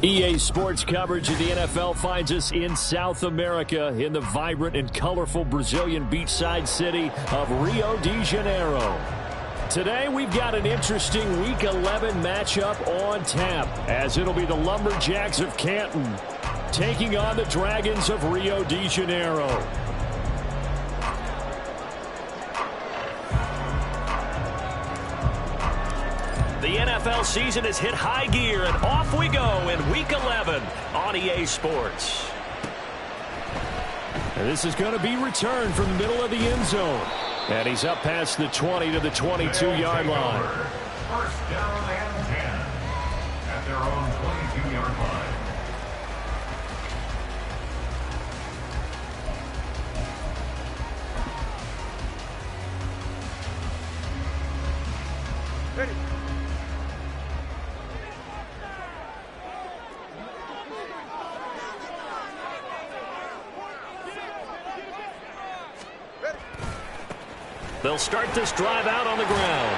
EA Sports coverage of the NFL finds us in South America in the vibrant and colorful Brazilian beachside city of Rio de Janeiro. Today we've got an interesting Week 11 matchup on tap, as it'll be the Lumberjacks of Canton taking on the Dragons of Rio de Janeiro. The NFL season has hit high gear, and off we go in Week 11 on EA Sports. And this is going to be returned from the middle of the end zone. And he's up past the 20 to the 22-yard line. First down and 10 at their own 22-yard line. Ready. They'll start this drive out on the ground.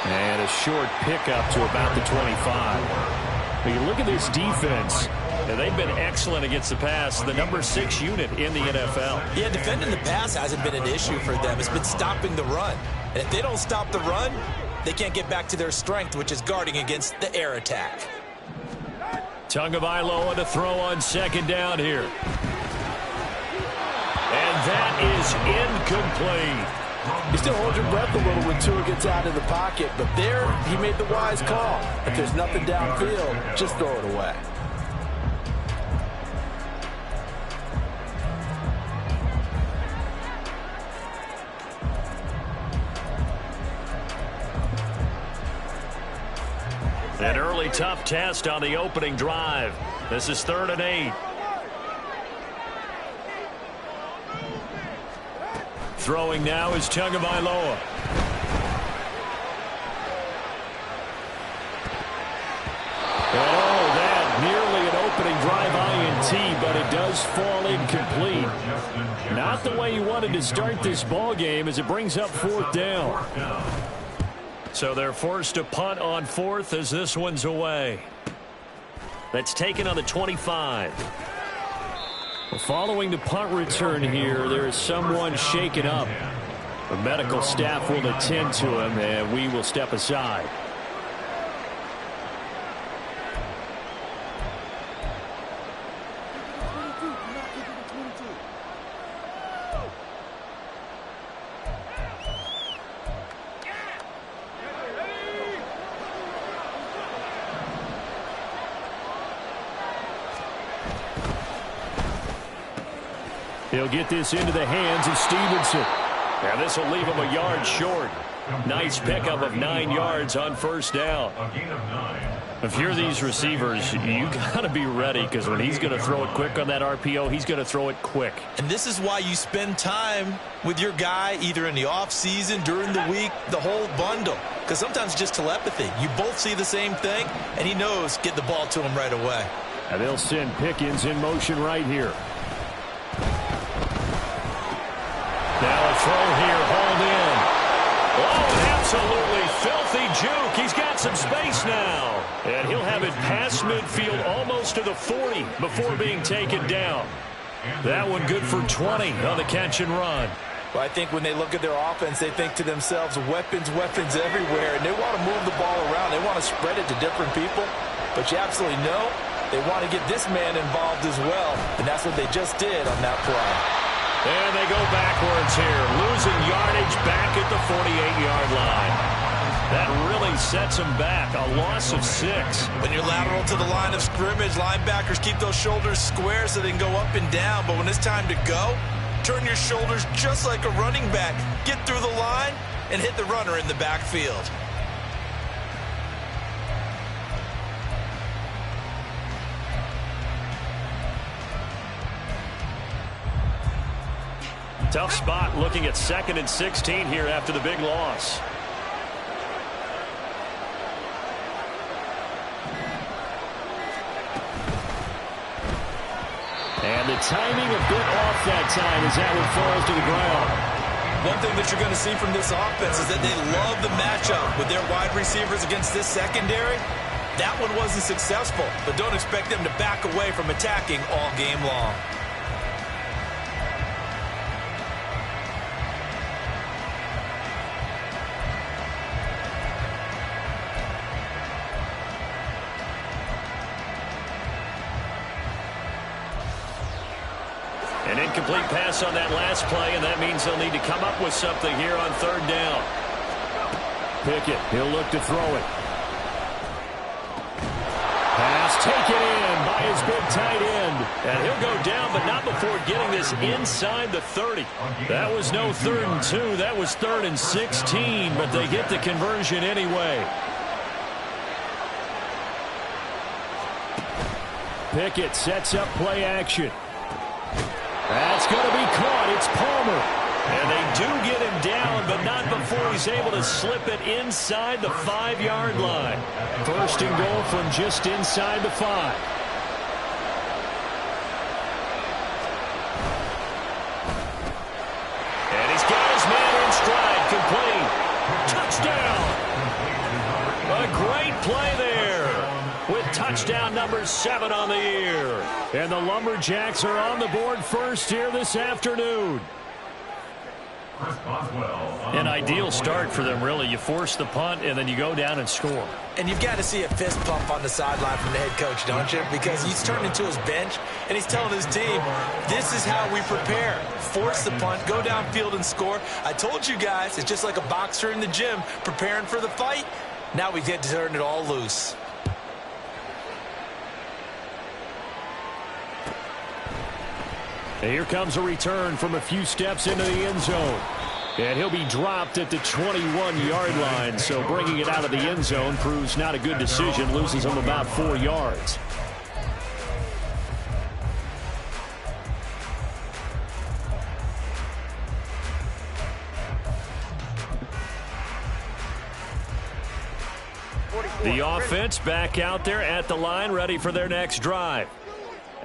And a short pickup to about the 25. When you look at this defense, they've been excellent against the pass, the number 6 unit in the NFL. Yeah, defending the pass hasn't been an issue for them. It's been stopping the run. And if they don't stop the run, they can't get back to their strength, which is guarding against the air attack. Tagovailoa to throw on second down here. And that is incomplete. You still hold your breath a little when Tua gets out of the pocket, but there he made the wise call. If there's nothing downfield, just throw it away. An early tough test on the opening drive. This is 3rd and 8. Throwing now is Tagovailoa. Oh, that nearly an opening drive INT, but it does fall incomplete. Not the way you wanted to start this ball game as it brings up 4th down. So they're forced to punt on 4th as this one's away. That's taken on the 25. Following the punt return here, there is someone shaken up. The medical staff will attend to him, and we will step aside. He'll get this into the hands of Stevenson. Now this will leave him a yard short. Nice pickup of 9 yards on 1st down. If you're these receivers, you got to be ready, because when he's going to throw it quick on that RPO, he's going to throw it quick. And this is why you spend time with your guy either in the offseason, during the week, the whole bundle. Because sometimes just telepathy. You both see the same thing, and he knows get the ball to him right away. And they'll send Pickens in motion right here. Now a throw here, hauled in. Oh, absolutely filthy juke. He's got some space now. And he'll have it past midfield almost to the 40 before being taken down. That one good for 20 on the catch and run. Well, I think when they look at their offense, they think to themselves, weapons, weapons everywhere. And they want to move the ball around. They want to spread it to different people. But you absolutely know they want to get this man involved as well. And that's what they just did on that play. And they go backwards here, losing yardage back at the 48-yard line. That really sets them back, a loss of 6. When you're lateral to the line of scrimmage, linebackers keep those shoulders square so they can go up and down. But when it's time to go, turn your shoulders just like a running back. Get through the line and hit the runner in the backfield. Tough spot looking at 2nd and 16 here after the big loss. And the timing a bit off that time as that one falls to the ground. One thing that you're going to see from this offense is that they love the matchup with their wide receivers against this secondary. That one wasn't successful, but don't expect them to back away from attacking all game long. An incomplete pass on that last play, and that means they'll need to come up with something here on third down. Pickett, he'll look to throw it. Pass taken in by his big tight end. And he'll go down, but not before getting this inside the 30. That was no 3rd and 2. That was 3rd and 16, but they get the conversion anyway. Pickett sets up play action. That's going to be caught. It's Palmer. And they do get him down, but not before he's able to slip it inside the 5-yard line. 1st and goal from just inside the 5. And he's got his man in stride, complete. Touchdown! A great play there, with touchdown number 7 on the year. And the Lumberjacks are on the board first here this afternoon. An ideal start for them, really. You force the punt, and then you go down and score. And you've got to see a fist pump on the sideline from the head coach, don't you? Because he's turned into his bench, and he's telling his team, this is how we prepare. Force the punt, go downfield and score. I told you guys, it's just like a boxer in the gym preparing for the fight. Now we get to turn it all loose. And here comes a return from a few steps into the end zone. And he'll be dropped at the 21-yard line. So bringing it out of the end zone proves not a good decision. Loses him about 4 yards. The offense back out there at the line, ready for their next drive.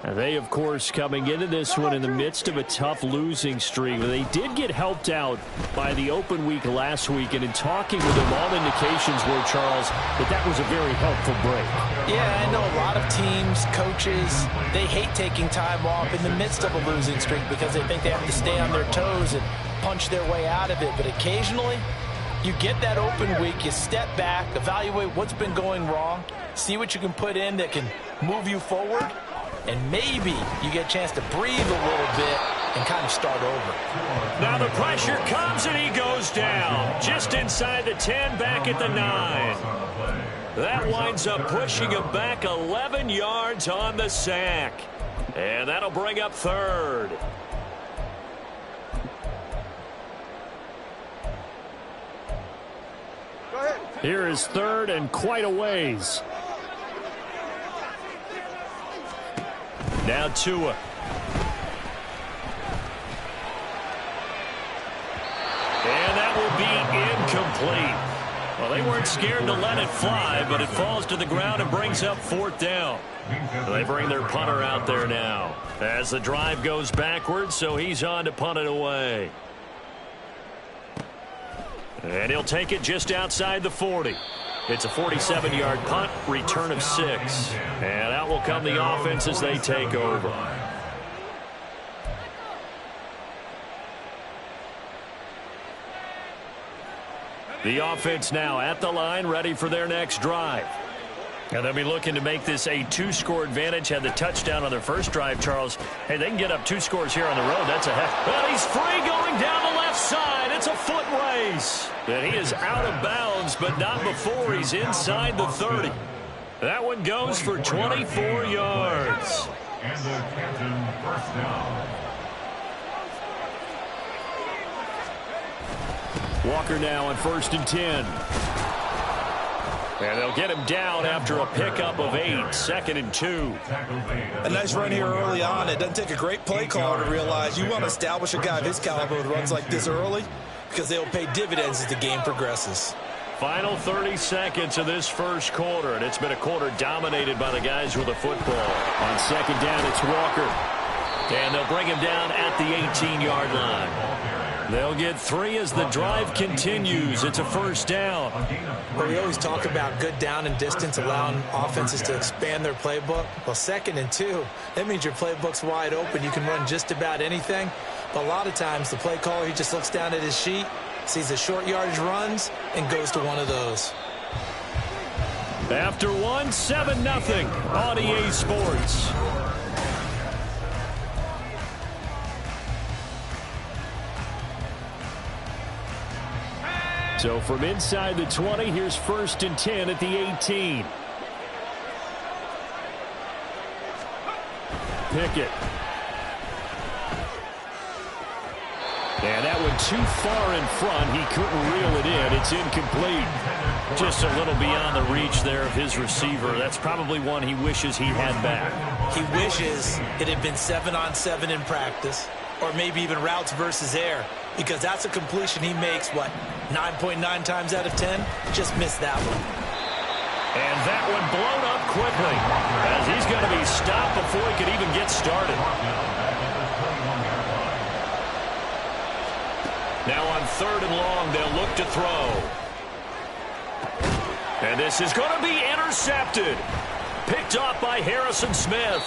And they, of course, coming into this one in the midst of a tough losing streak. They did get helped out by the open week last week, and in talking with them, all indications were, Charles, that was a very helpful break. Yeah, I know a lot of teams, coaches, they hate taking time off in the midst of a losing streak because they think they have to stay on their toes and punch their way out of it. But occasionally, you get that open week, you step back, evaluate what's been going wrong, see what you can put in that can move you forward, and maybe you get a chance to breathe a little bit and kind of start over. Now the pressure comes and he goes down. Just inside the 10, back at the 9. That winds up pushing him back 11 yards on the sack. And that'll bring up 3rd. Here is 3rd and quite a ways. Now Tua. And that will be incomplete. Well, they weren't scared to let it fly, but it falls to the ground and brings up 4th down. They bring their punter out there now as the drive goes backwards, so he's on to punt it away. And he'll take it just outside the 40. It's a 47-yard punt, return of 6. And out will come the offense as they take over. The offense now at the line, ready for their next drive. And they'll be looking to make this a 2-score advantage. Had the touchdown on their first drive, Charles. Hey, they can get up 2 scores here on the road. That's a heck. Well, he's free going down the left side. It's a foot race. And he is out of bounds, but not before he's inside the 30. That one goes for 24 yards. And the captain, 1st down. Walker now on 1st and 10. And they'll get him down after a pickup of 8. 2nd and 2. A nice run here early on. It doesn't take a great play caller to realize you want to establish a guy of his caliber who runs like this early because they'll pay dividends as the game progresses. Final 30 seconds of this first quarter, and it's been a quarter dominated by the guys with the football. On 2nd down, it's Walker. And they'll bring him down at the 18-yard line. They'll get 3 as the drive continues. It's a first down. Well, we always talk about good down and distance, allowing offenses to expand their playbook. Well, 2nd and 2, that means your playbook's wide open. You can run just about anything. But a lot of times, the play caller, he just looks down at his sheet, sees the short yardage runs, and goes to one of those. After 1, 7-0 on EA Sports. So from inside the 20, here's 1st and 10 at the 18. Pickett. And that one too far in front. He couldn't reel it in. It's incomplete. Just a little beyond the reach there of his receiver. That's probably one he wishes he had back. He wishes it had been 7-on-7 in practice, or maybe even routes versus air, because that's a completion he makes, 9.9 times out of 10? Just missed that one. And that one blown up quickly, as he's going to be stopped before he could even get started. Now on 3rd and long, they'll look to throw. And this is going to be intercepted. Picked off by Harrison Smith.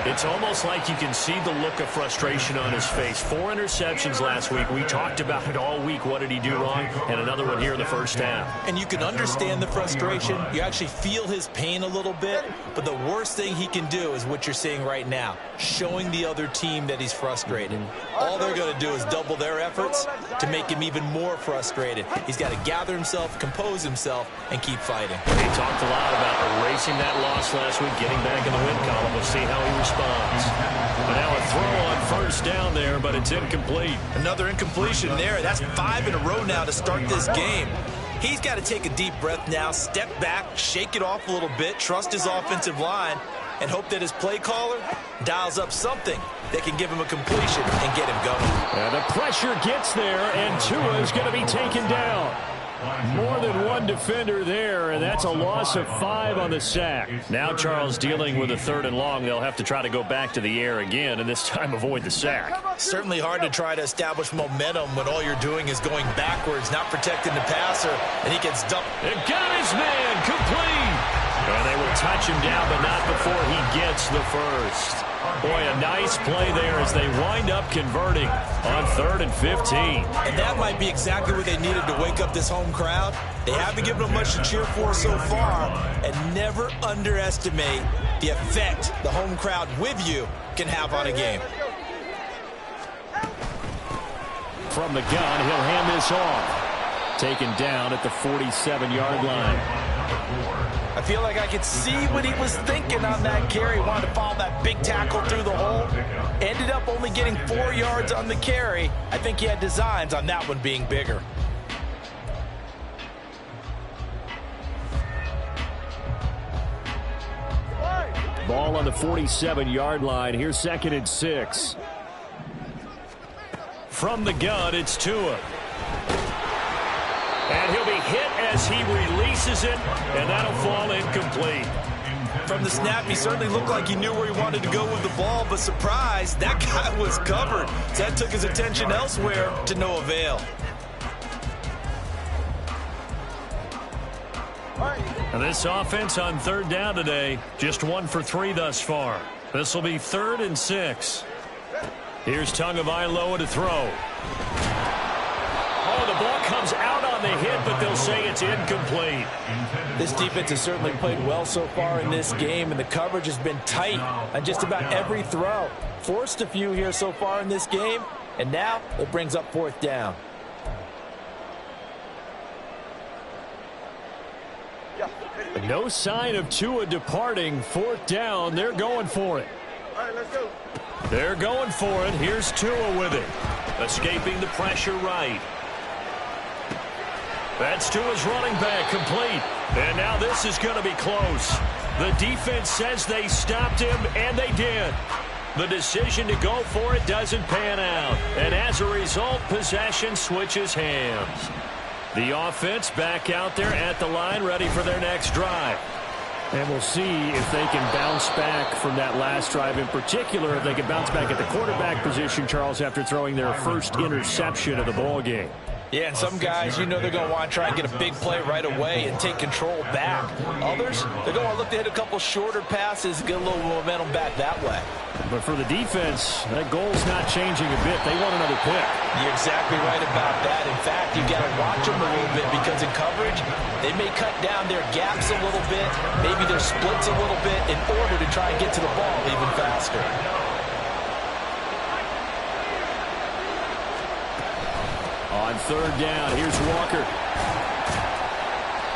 It's almost like you can see the look of frustration on his face. 4 interceptions last week. We talked about it all week. What did he do wrong? And another one here in the first half. And you can understand the frustration. You actually feel his pain a little bit. But the worst thing he can do is what you're seeing right now, showing the other team that he's frustrated. All they're going to do is double their efforts to make him even more frustrated. He's got to gather himself, compose himself, and keep fighting. He talked a lot about erasing that loss last week, getting back in the win column. We'll see how he responds. But now a throw on 1st down there, but it's incomplete. Another incompletion there. That's 5 in a row now to start this game. He's got to take a deep breath now, step back, shake it off a little bit, trust his offensive line, and hope that his play caller dials up something that can give him a completion and get him going. And the pressure gets there, and Tua is going to be taken down. More than one defender there, and that's a loss of 5 on the sack. Now Charles dealing with a 3rd and long. They'll have to try to go back to the air again, and this time avoid the sack. Certainly hard to try to establish momentum when all you're doing is going backwards, not protecting the passer, and he gets dumped. It got his man complete. And they will touch him down, but not before he gets the first. Boy, a nice play there as they wind up converting on 3rd and 15. And that might be exactly what they needed to wake up this home crowd. They haven't given them much to cheer for so far, and never underestimate the effect the home crowd with you can have on a game. From the gun, he'll hand this off. Taken down at the 47-yard line. I feel like I could see what he was thinking on that carry. Wanted to follow that big tackle through the hole. Ended up only getting 4 yards on the carry. I think he had designs on that one being bigger. Ball on the 47-yard line. Here's 2nd and 6. From the gun, it's Tua. And he'll be hit as he releases it, and that'll fall incomplete. From the snap, he certainly looked like he knew where he wanted to go with the ball, but surprise, that guy was covered. So that took his attention elsewhere to no avail. And this offense on 3rd down today, just 1 for 3 thus far. This will be 3rd and 6. Here's Tagovailoa to throw. Oh, the ball comes out on the hit, but they'll say it's incomplete. This defense has certainly played well so far in this game, and the coverage has been tight on just about every throw. Forced a few here so far in this game, and now it brings up 4th down. No sign of Tua departing. 4th down, they're going for it. All right, let's go. They're going for it. Here's Tua with it. Escaping the pressure right. That's Tua's running back, complete. And now this is going to be close. The defense says they stopped him, and they did. The decision to go for it doesn't pan out. And as a result, possession switches hands. The offense back out there at the line, ready for their next drive. And we'll see if they can bounce back from that last drive in particular, if they can bounce back at the quarterback position, Charles, after throwing their first interception of the ball game. Yeah, and some guys, you know they're going to want to try and get a big play right away and take control back. Others, they're going to look to hit a couple shorter passes, get a little momentum back that way. But for the defense, that goal's not changing a bit. They want another pick. You're exactly right about that. In fact, you got to watch them a little bit because in coverage, they may cut down their gaps a little bit, maybe their splits a little bit in order to try and get to the ball even faster. On third down, here's Walker.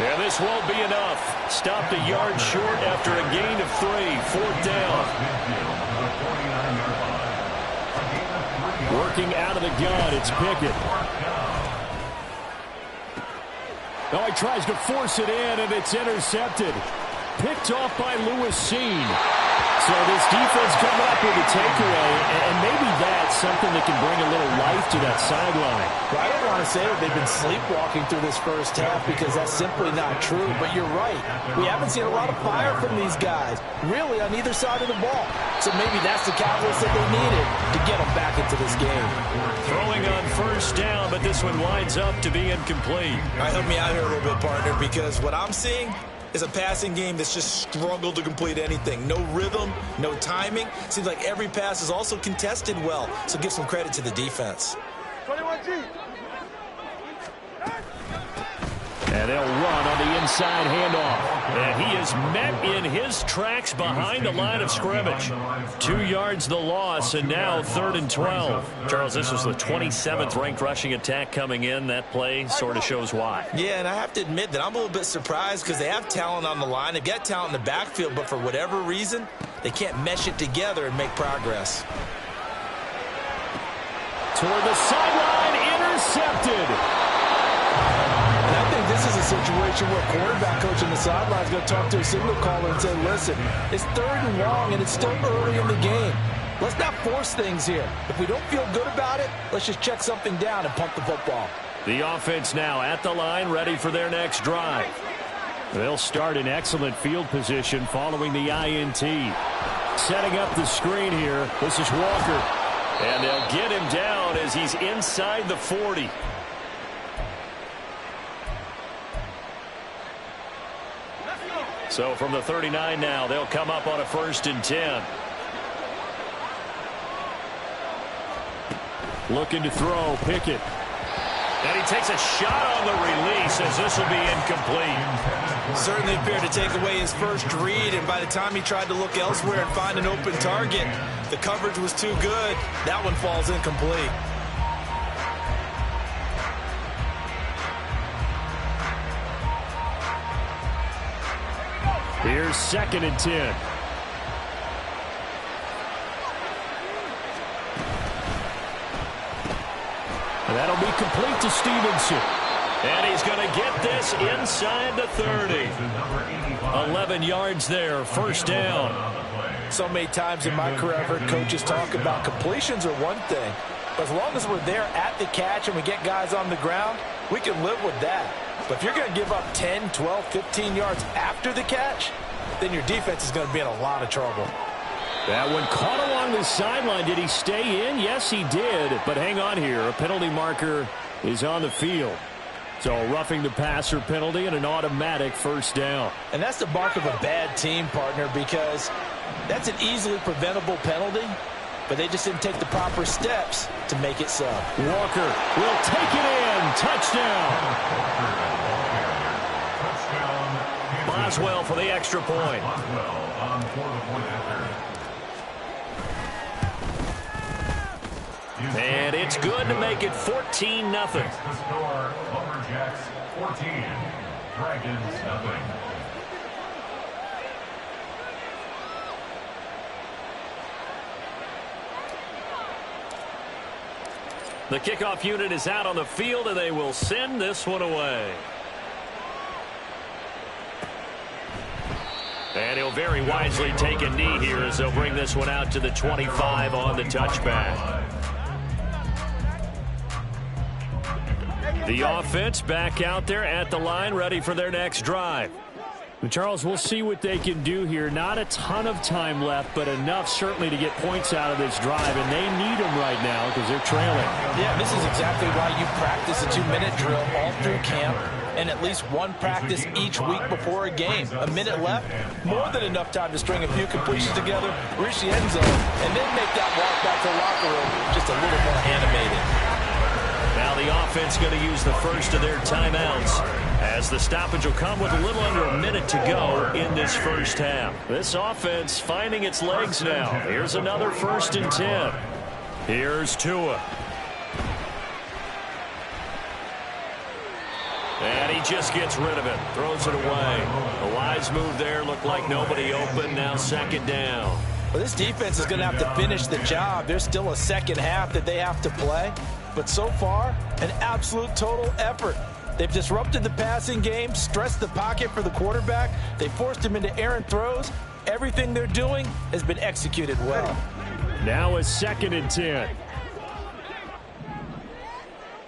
And this won't be enough. Stopped a yard short after a gain of 3. Fourth down. Working out of the gun, it's Pickett. Oh, he tries to force it in, and it's intercepted. Picked off by Lewis Seen. So this defense coming up with a takeaway, and maybe that's something that can bring a little life to that sideline. Well, I don't want to say that they've been sleepwalking through this first half because that's simply not true, but you're right. We haven't seen a lot of fire from these guys, really, on either side of the ball. So maybe that's the catalyst that they needed to get them back into this game. Throwing on first down, but this one winds up to be incomplete. All right, help me out here a little bit, partner, because what I'm seeing is a passing game that's just struggled to complete anything. No rhythm, no timing. Seems like every pass is also contested well, so give some credit to the defense. 21G. And they'll run on the inside handoff. And he is met in his tracks behind the line of scrimmage. 2 yards the loss, and now 3rd and 12. Charles, this was the 27th ranked rushing attack coming in. That play sort of shows why. Yeah, and I have to admit that I'm a little bit surprised because they have talent on the line. They've got talent in the backfield, but for whatever reason, they can't mesh it together and make progress. Toward the sideline, intercepted. And I think this is a situation where quarterback coach on the sideline is going to talk to a signal caller and say, listen, it's 3rd and long, and it's still early in the game. Let's not force things here. If we don't feel good about it, let's just check something down and pump the football. The offense now at the line, ready for their next drive. They'll start in excellent field position following the INT. Setting up the screen here, this is Walker. And they'll get him down as he's inside the 40. So from the 39 now, they'll come up on a 1st and 10. Looking to throw, Pickett. And he takes a shot on the release as this will be incomplete. Certainly appeared to take away his first read, and by the time he tried to look elsewhere and find an open target, the coverage was too good. That one falls incomplete. Here's 2nd and 10. And that'll be complete to Stevenson. And he's going to get this inside the 30. 11 yards there, 1st down. So many times in my career, I've heard coaches talk about completions are one thing. But as long as we're there at the catch and we get guys on the ground, we can live with that. But if you're going to give up 10, 12, 15 yards after the catch, then your defense is going to be in a lot of trouble. That one caught along the sideline. Did he stay in? Yes, he did. But hang on here. A penalty marker is on the field. So a roughing the passer penalty and an automatic 1st down. And that's the mark of a bad team, partner, because that's an easily preventable penalty, but they just didn't take the proper steps to make it so. Walker will take it in. Touchdown. Boswell for the extra point. And it's good to make it 14-0. The score, Lumberjacks 14, Dragons 0. The kickoff unit is out on the field, and they will send this one away. And he'll very wisely take a knee here as they'll bring this one out to the 25 on the touchback. The offense back out there at the line, ready for their next drive. Charles, we'll see what they can do here. Not a ton of time left, but enough certainly to get points out of this drive, and they need them right now because they're trailing. Yeah, this is exactly why you practice a 2-minute drill all through camp and at least one practice each week before a game. A minute left, more than enough time to string a few completions together, reach the end zone, and then make that walk back to the locker room just a little more animated. Now the offense going to use the first of their timeouts, as the stoppage will come with a little under a minute to go in this first half. This offense finding its legs now. Here's another 1st and 10. Here's Tua. And he just gets rid of it. Throws it away. A wise move there. Looked like nobody open. Now 2nd down. Well, this defense is going to have to finish the job. There's still a second half that they have to play. But so far, an absolute total effort. They've disrupted the passing game, stressed the pocket for the quarterback. They forced him into errant throws. Everything they're doing has been executed well. Now a 2nd and 10.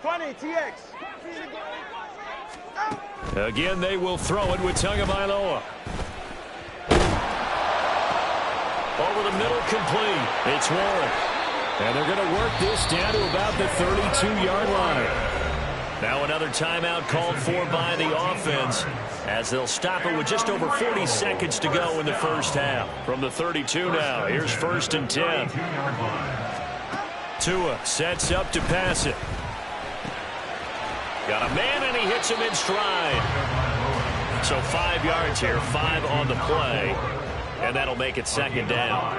20, TX. Again, they will throw it with Tagovailoa. Over the middle, complete. It's Warren. And they're going to work this down to about the 32-yard line. Now another timeout called for by the offense, as they'll stop it with just over 40 seconds to go in the first half. From the 32 now, here's 1st and 10. Tua sets up to pass it. Got a man, and he hits him in stride. So 5 yards here, 5 on the play. And that'll make it 2nd down.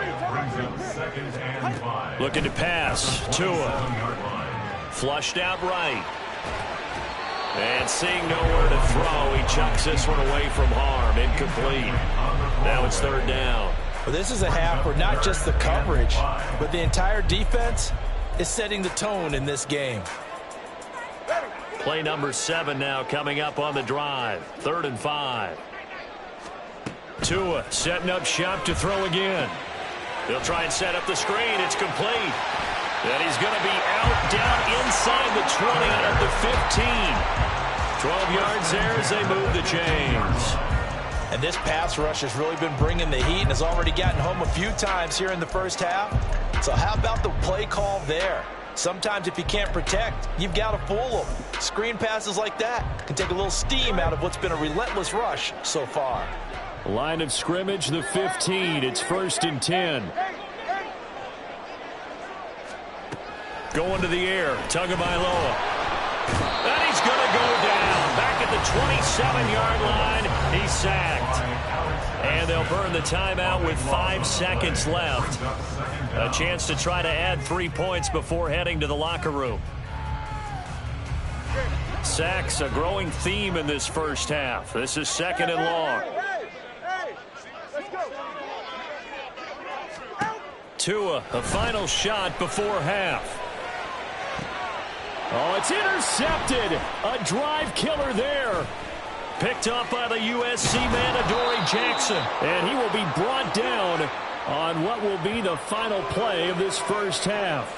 Looking to pass. Tua. Flushed out right. And seeing nowhere to throw, he chucks this one away from harm. Incomplete. Now it's 3rd down. Well, this is a half where not just the coverage, but the entire defense is setting the tone in this game. Play number 7 now coming up on the drive. 3rd and 5. Tua setting up shop to throw again. He'll try and set up the screen. It's complete. And he's going to be out down inside the 20 at the 15. 12 yards there as they move the chains. And this pass rush has really been bringing the heat and has already gotten home a few times here in the first half. So how about the play call there? Sometimes if you can't protect, you've got to fool them. Screen passes like that can take a little steam out of what's been a relentless rush so far. Line of scrimmage, the 15. It's 1st and 10. Going to the air. Tagovailoa. And he's going to go down. Back at the 27-yard line. He's sacked. And they'll burn the timeout with 5 seconds left. A chance to try to add 3 points before heading to the locker room. Sacks, a growing theme in this first half. This is 2nd and long. Tua, a final shot before half. Oh, it's intercepted. A drive killer there. Picked up by the USC man, Adoree Jackson. And he will be brought down on what will be the final play of this first half.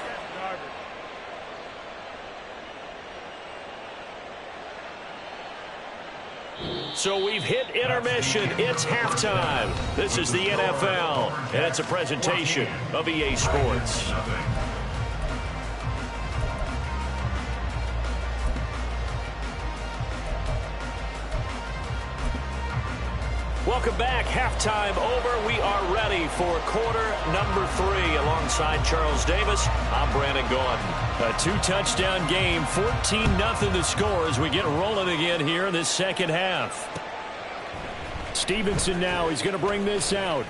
So we've hit intermission. It's halftime. This is the NFL, and it's a presentation of EA Sports. Welcome back. Halftime over. We are ready for quarter number 3. Alongside Charles Davis, I'm Brandon Gordon. A 2-touchdown game, 14-0 the score as we get rolling again here in this second half. Stevenson now, he's going to bring this out.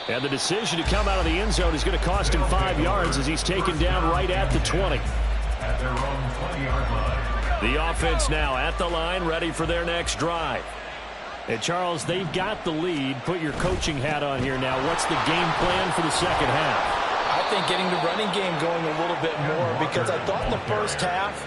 And the decision to come out of the end zone is going to cost him 5 yards as he's taken down right at the 20. At their own 20-yard line. The offense now at the line, ready for their next drive. And Charles, they've got the lead. Put your coaching hat on here now. What's the game plan for the second half? I think getting the running game going a little bit more, because I thought in the first half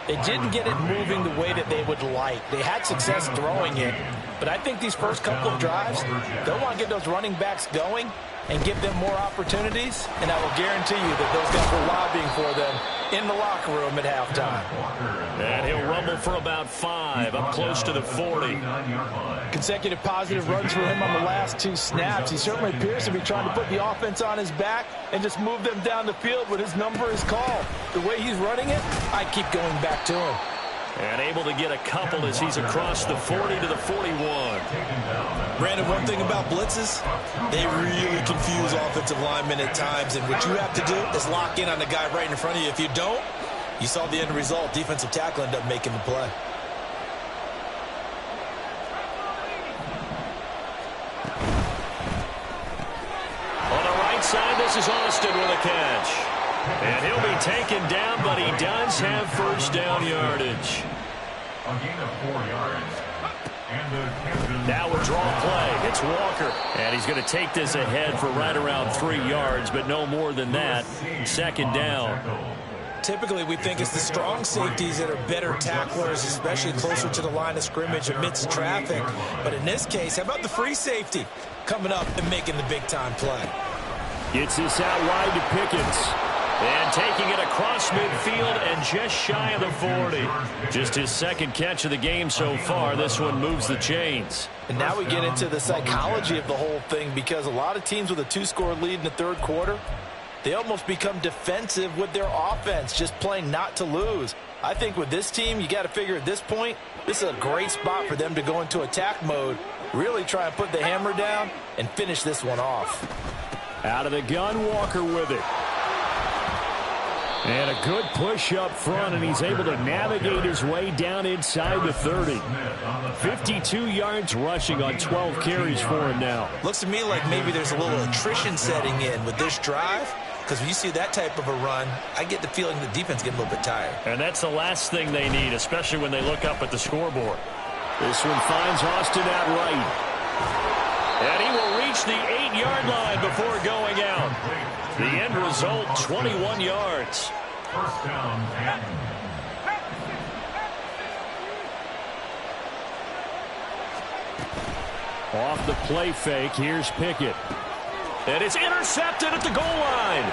they didn't get it moving the way that they would like. They had success throwing it, but I think these first couple of drives, they'll want to get those running backs going and give them more opportunities, and I will guarantee you that those guys were lobbying for them in the locker room at halftime. And he'll rumble for about 5, up close to the 40. Consecutive positive runs for him on the last 2 snaps. He certainly appears to be trying to put the offense on his back and just move them down the field when his number is called. The way he's running it, I keep going back to him. And able to get a couple as he's across the 40 to the 41. Brandon, one thing about blitzes, they really confuse offensive linemen at times, and what you have to do is lock in on the guy right in front of you. If you don't, you saw the end result. Defensive tackle ended up making the play. On the right side, this is Austin with a catch. And he'll be taken down, but he does have first down yardage. A gain of 4 yards. Now a draw play. It's Walker. And he's going to take this ahead for right around 3 yards, but no more than that. Second down. Typically, we think it's the strong safeties that are better tacklers, especially closer to the line of scrimmage amidst traffic. But in this case, how about the free safety coming up and making the big-time play? Gets this out wide to Pickens. And taking it across midfield and just shy of the 40. Just his second catch of the game so far. This one moves the chains. And now we get into the psychology of the whole thing, because a lot of teams with a 2-score lead in the third quarter, they almost become defensive with their offense, just playing not to lose. I think with this team, you got to figure at this point, this is a great spot for them to go into attack mode, really try and put the hammer down and finish this one off. Out of the gun, Walker with it. And a good push up front, and he's able to navigate his way down inside the 30. 52 yards rushing on 12 carries for him now. Looks to me like maybe there's a little attrition setting in with this drive, because when you see that type of a run, I get the feeling the defense getting a little bit tired. And that's the last thing they need, especially when they look up at the scoreboard. This one finds Austin out right. And he will reach the 8-yard line before going out. The end result, 21 yards. First down, 10. Off the play fake, here's Pickett. And it's intercepted at the goal line.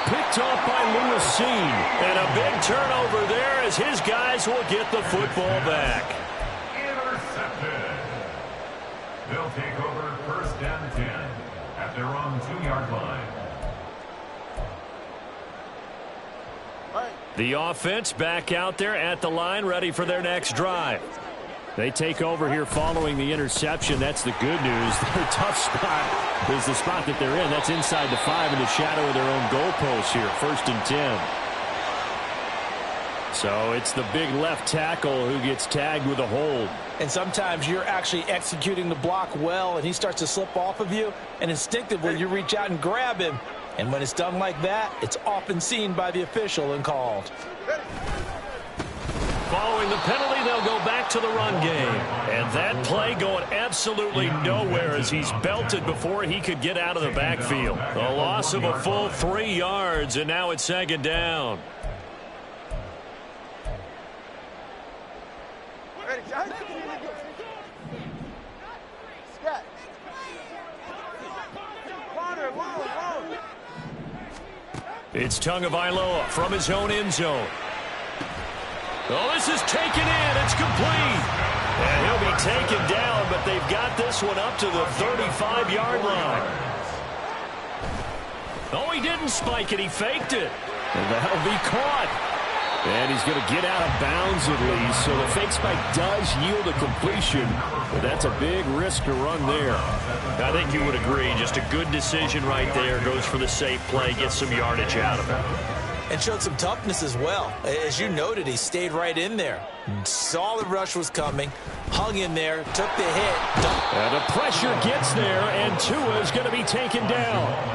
Picked off by Lewis Seen. And a big turnover there as his guys will get the football back. Intercepted. They'll take over first down 10 at their own 2-yard line. The offense back out there at the line, ready for their next drive. They take over here following the interception. That's the good news. Their tough spot is the spot that they're in. That's inside the 5 in the shadow of their own goalpost here. First and 10. So it's the big left tackle who gets tagged with a hold. And sometimes you're actually executing the block well, and he starts to slip off of you, and instinctively you reach out and grab him. And when it's done like that, it's often seen by the official and called. Following the penalty, they'll go back to the run game. And that play going absolutely nowhere as he's belted before he could get out of the backfield. A loss of a full 3 yards, and now it's second down. It's Tagovailoa from his own end zone. Oh, this is taken in. It's complete. And he'll be taken down, but they've got this one up to the 35-yard line. Oh, he didn't spike it. He faked it. And that'll be caught. And he's going to get out of bounds at least. So the fake spike does yield a completion. But that's a big risk to run there. I think you would agree. Just a good decision right there. Goes for the safe play. Gets some yardage out of it. And showed some toughness as well. As you noted, he stayed right in there. Saw the rush was coming. Hung in there. Took the hit. And the pressure gets there. And Tua is going to be taken down.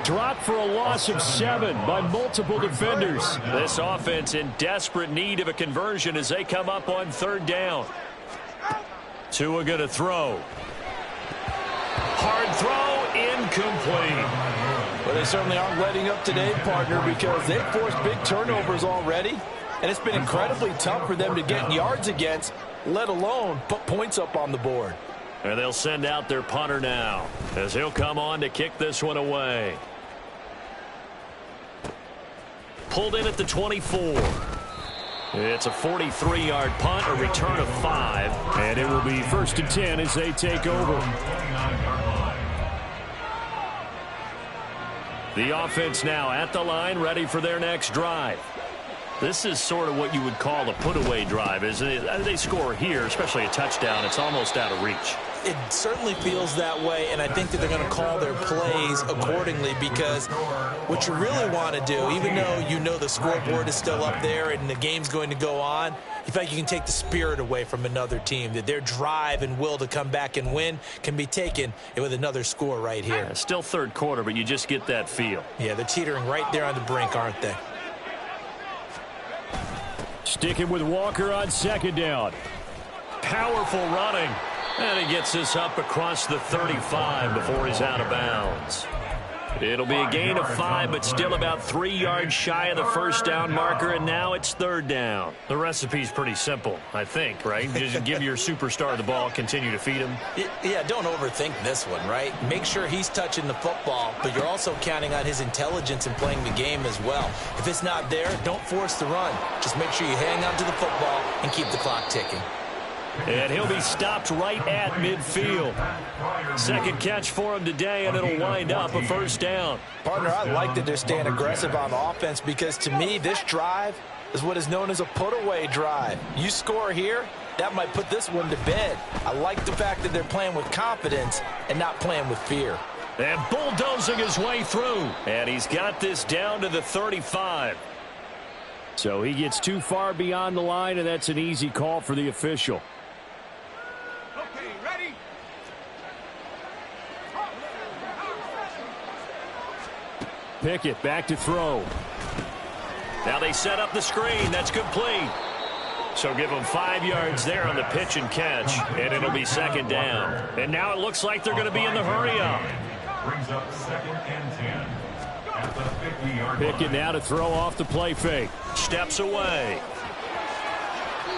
Dropped for a loss of 7 by multiple defenders. This offense in desperate need of a conversion as they come up on third down. Tua going to throw. Hard throw, incomplete. Well, they certainly aren't letting up today, partner, because they've forced big turnovers already. And it's been incredibly tough for them to get yards against, let alone put points up on the board. And they'll send out their punter now as he'll come on to kick this one away. Pulled in at the 24. It's a 43-yard punt, a return of 5, and it will be 1st and 10 as they take over. The offense now at the line, ready for their next drive. This is sort of what you would call a put-away drive, isn't it? They score here, especially a touchdown. It's almost out of reach. It certainly feels that way, and I think that they're going to call their plays accordingly, because what you really want to do, even though you know the scoreboard is still up there and the game's going to go on, in fact, you can take the spirit away from another team, that their drive and will to come back and win can be taken with another score right here. Yeah, still third quarter, but you just get that feel. Yeah, they're teetering right there on the brink, aren't they? Sticking with Walker on 2nd down. Powerful running. And he gets this up across the 35 before he's out of bounds. It'll be a gain of 5, but still about 3 yards shy of the 1st down marker, and now it's 3rd down. The recipe's pretty simple, I think, right? Just give your superstar the ball, continue to feed him. Yeah, don't overthink this one, right? Make sure he's touching the football, but you're also counting on his intelligence in playing the game as well. If it's not there, don't force the run. Just make sure you hang on to the football and keep the clock ticking. And he'll be stopped right at midfield. 2nd catch for him today, and it'll wind up a 1st down. Partner, I like that they're staying aggressive on offense, because to me, this drive is what is known as a put-away drive. You score here, that might put this one to bed. I like the fact that they're playing with confidence and not playing with fear. And bulldozing his way through. And he's got this down to the 35. So he gets too far beyond the line, and that's an easy call for the official. Pickett back to throw. Now they set up the screen. That's complete. So give them 5 yards there on the pitch and catch, and it'll be 2nd down. And now it looks like they're going to be in the hurry-up. Brings up 2nd and 10 at the 50-yard line. Pickett now to throw off the play fake. Steps away.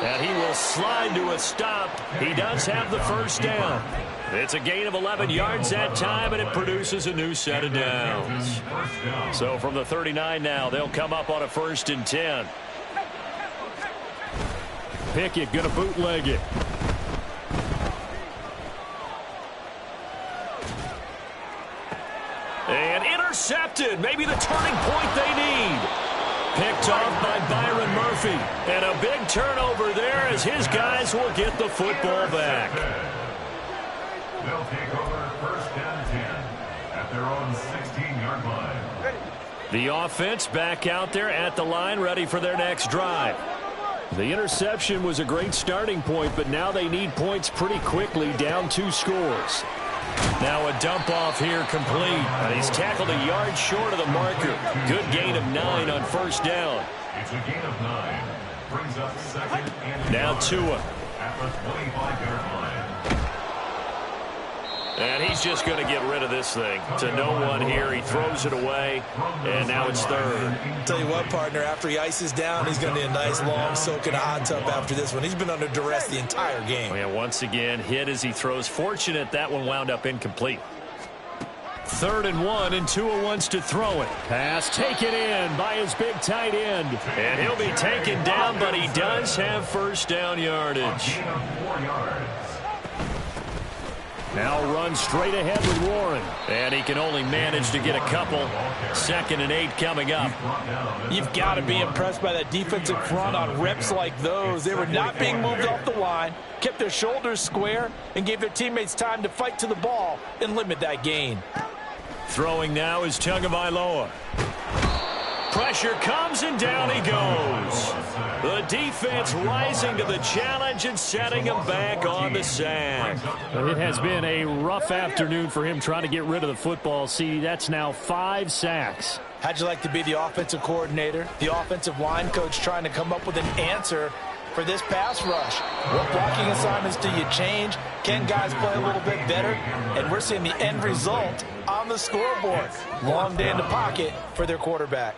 And he will slide to a stop. He does have the 1st down. It's a gain of 11 yards that time, and it produces a new set of downs. So from the 39 now, they'll come up on a 1st and 10. Pickett going to bootleg it. And intercepted. Maybe the turning point they need. Picked off by Byron Murphy. And a big turnover there as his guys will get the football back. They'll take over 1st and 10 at their own 16-yard line. The offense back out there at the line, ready for their next drive. The interception was a great starting point, but now they need points pretty quickly, down 2 scores. Now a dump off here complete. And he's tackled a yard short of the marker. Good gain of 9 on 1st down. It's a gain of 9. Brings up 2nd and Now Tua. at the 25-yard line. And he's just going to get rid of this thing to no one here. He throws it away, and now it's 3rd. Tell you what, partner, after he ices down, he's going to need a nice long soak in a hot tub after this one. He's been under duress the entire game. And once again, hit as he throws. Fortunate that one wound up incomplete. 3rd and 1, and Tua wants to throw it. Pass taken in by his big tight end. And he'll be taken down, but he does have 1st down yardage. Gain of 4 yards. Now run straight ahead with Warren. And he can only manage to get a couple. 2nd and 8 coming up. You've got to be impressed by that defensive front on reps like those. They were not being moved off the line, kept their shoulders square, and gave their teammates time to fight to the ball and limit that gain. Throwing now is Tagovailoa. Pressure comes, and down he goes. The defense rising to the challenge and setting him back on the sack. It has been a rough afternoon for him trying to get rid of the football. See, that's now 5 sacks. How'd you like to be the offensive coordinator, the offensive line coach, trying to come up with an answer for this pass rush? What blocking assignments do you change? Can guys play a little bit better? And we're seeing the end result on the scoreboard. Long day in the pocket for their quarterback.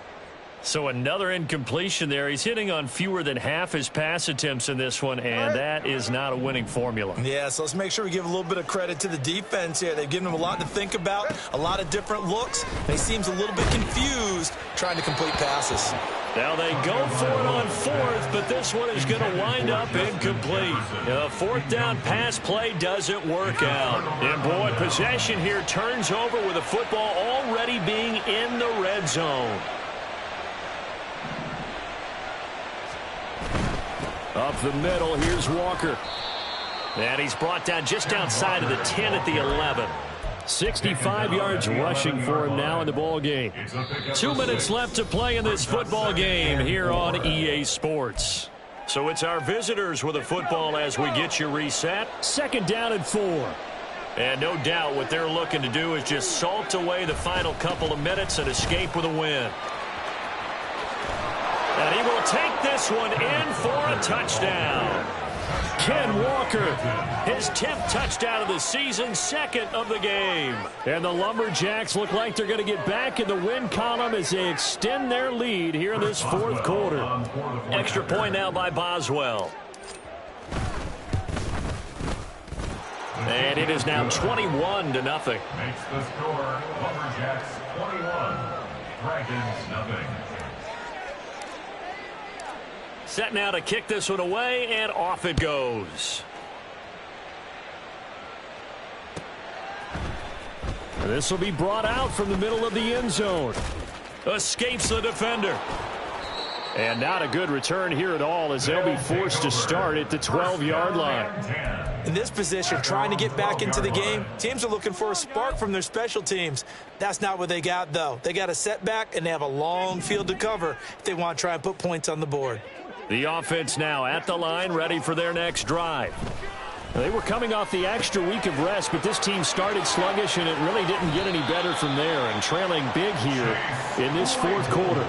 So another incompletion there. He's hitting on fewer than half his pass attempts in this one, and that is not a winning formula. Yeah, so let's make sure we give a little bit of credit to the defense here. They've given him a lot to think about, a lot of different looks. And he seems a little bit confused trying to complete passes. Now they go for it on fourth, but this one is going to wind up incomplete. A fourth down pass play doesn't work out. And boy, possession here turns over with the football already being in the red zone. Up the middle, here's Walker. And he's brought down just outside of the 10 at the 11. 65 yards rushing for him now in the ball game. 2 minutes left to play in this football game here on EA Sports. So it's our visitors with the football as we get you reset. 2nd down and 4. And no doubt what they're looking to do is just salt away the final couple of minutes and escape with a win. And he will take this one in for a touchdown. Ken Walker, his 10th touchdown of the season, 2nd of the game. And the Lumberjacks look like they're going to get back in the win column as they extend their lead here in this 4th quarter. Extra point now by Boswell. And it is now 21-0. Makes the score Lumberjacks 21, Dragons nothing. Set now to kick this one away, and off it goes. This will be brought out from the middle of the end zone. Escapes the defender. And not a good return here at all as they'll be forced to start at the 12-yard line. In this position, trying to get back into the game, teams are looking for a spark from their special teams. That's not what they got, though. They got a setback, and they have a long field to cover if they want to try and put points on the board. The offense now at the line, ready for their next drive. They were coming off the extra week of rest, but this team started sluggish, and it really didn't get any better from there, and trailing big here in this 4th quarter.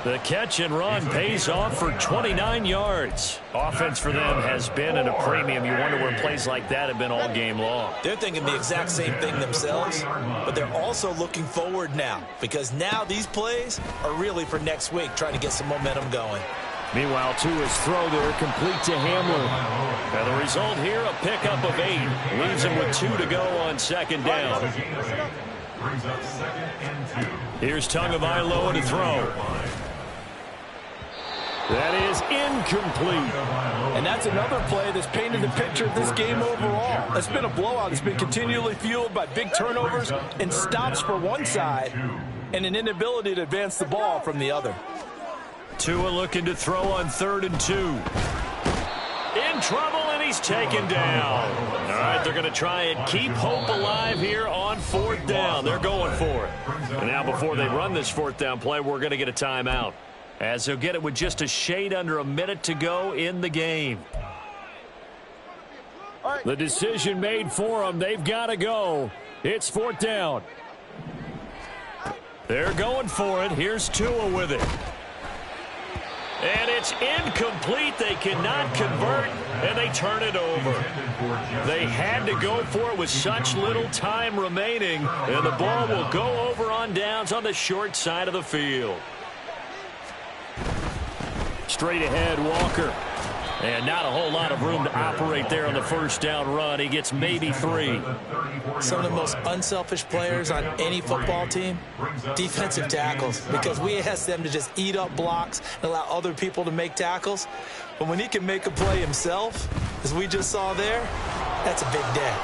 The catch and run pays off for 29 yards. Offense for them has been at a premium. You wonder where plays like that have been all game long. They're thinking the exact same thing themselves, but they're also looking forward now, because now these plays are really for next week, trying to get some momentum going. Meanwhile, Tua's throw there complete to Hamler. And the result here, a pickup of 8. Leaves him with 2 to go on 2nd down. Brings up 2nd and 2. Here's Tagovailoa to throw. That is incomplete. And that's another play that's painted the picture of this game overall. It's been a blowout. It's been continually fueled by big turnovers and stops for one side and an inability to advance the ball from the other. Tua looking to throw on 3rd and 2. In trouble, and he's taken down. All right, they're going to try and keep hope alive here on 4th down. They're going for it. And now before they run this 4th down play, we're going to get a timeout, as they'll get it with just a shade under a minute to go in the game. The decision made for them. They've got to go. It's 4th down. They're going for it. Here's Tua with it. And it's incomplete. They cannot convert, and they turn it over. They had to go for it with such little time remaining, and the ball will go over on downs on the short side of the field. Straight ahead, Walker. And not a whole lot of room to operate there on the 1st down run. He gets maybe 3. Some of the most unselfish players on any football team, defensive tackles, because we ask them to just eat up blocks and allow other people to make tackles. But when he can make a play himself, as we just saw there, that's a big day.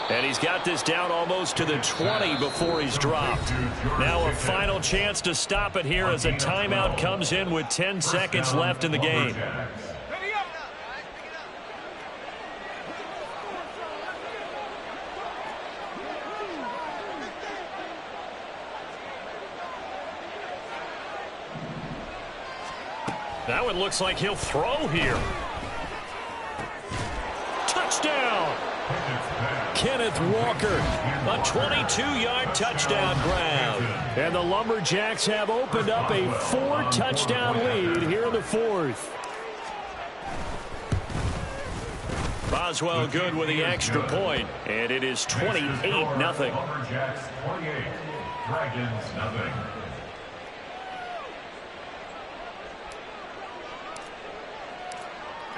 And he's got this down almost to the 20 before he's dropped. Now a final chance to stop it here as a timeout comes in with 10 seconds left in the game. That one looks like he'll throw here. Touchdown! Kenneth Walker, a 22-yard touchdown grab. And the Lumberjacks have opened up a 4-touchdown lead here in the 4th. Boswell good with the extra point, and it is 28-0. Lumberjacks 28, Dragons nothing.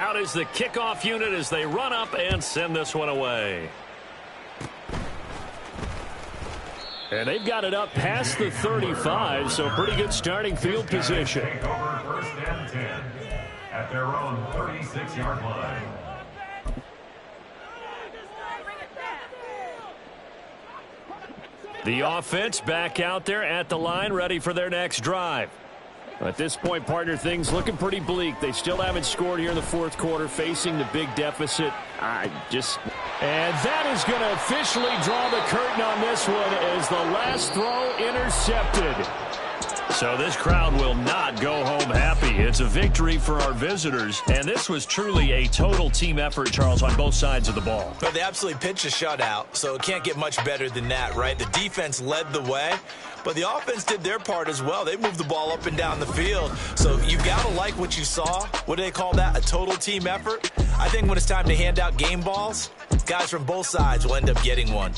Out is the kickoff unit as they run up and send this one away. And they've got it up past the 35, so pretty good starting field position. Take over first and 10 at their own 36-yard line. The offense back out there at the line, ready for their next drive. At this point, partner, things looking pretty bleak. They still haven't scored here in the fourth quarter, facing the big deficit. And that is going to officially draw the curtain on this one as the last throw intercepted. So this crowd will not go home happy. It's a victory for our visitors, and this was truly a total team effort, Charles, on both sides of the ball. But they absolutely pitched a shutout, so it can't get much better than that, right? The defense led the way, but the offense did their part as well. They moved the ball up and down the field, so you got to like what you saw. What do they call that? A total team effort? I think when it's time to hand out game balls, guys from both sides will end up getting one.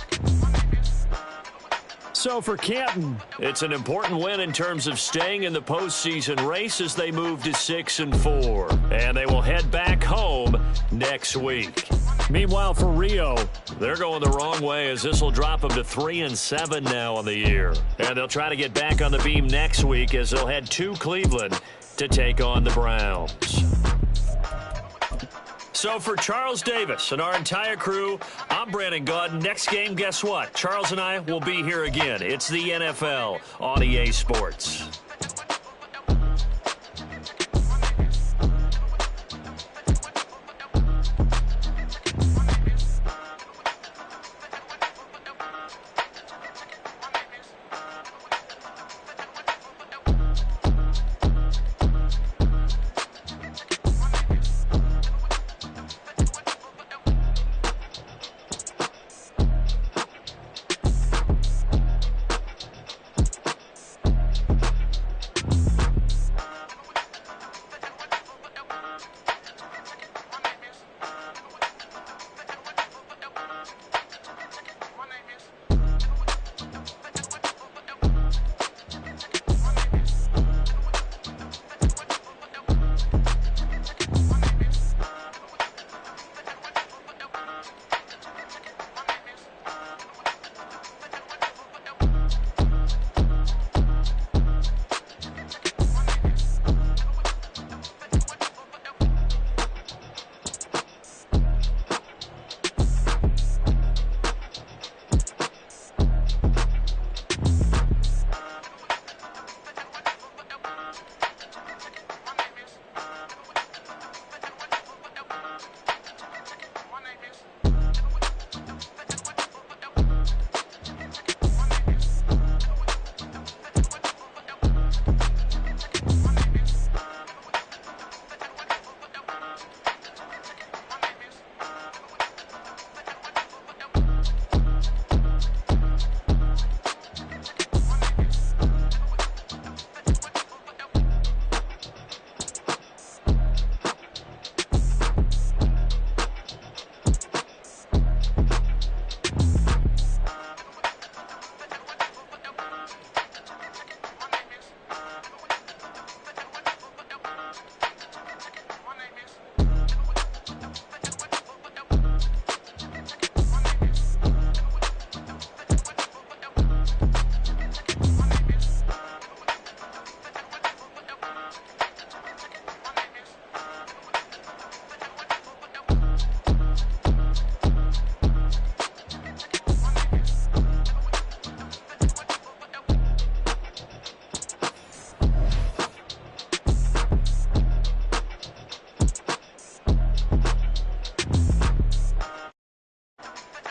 So for Canton, it's an important win in terms of staying in the postseason race as they move to 6-4. And they will head back home next week. Meanwhile, for Rio, they're going the wrong way as this will drop them to 3-7 now on the year. And they'll try to get back on the beam next week as they'll head to Cleveland to take on the Browns. So for Charles Davis and our entire crew, I'm Brandon Gaudin. Next game, guess what? Charles and I will be here again. It's the NFL on EA Sports.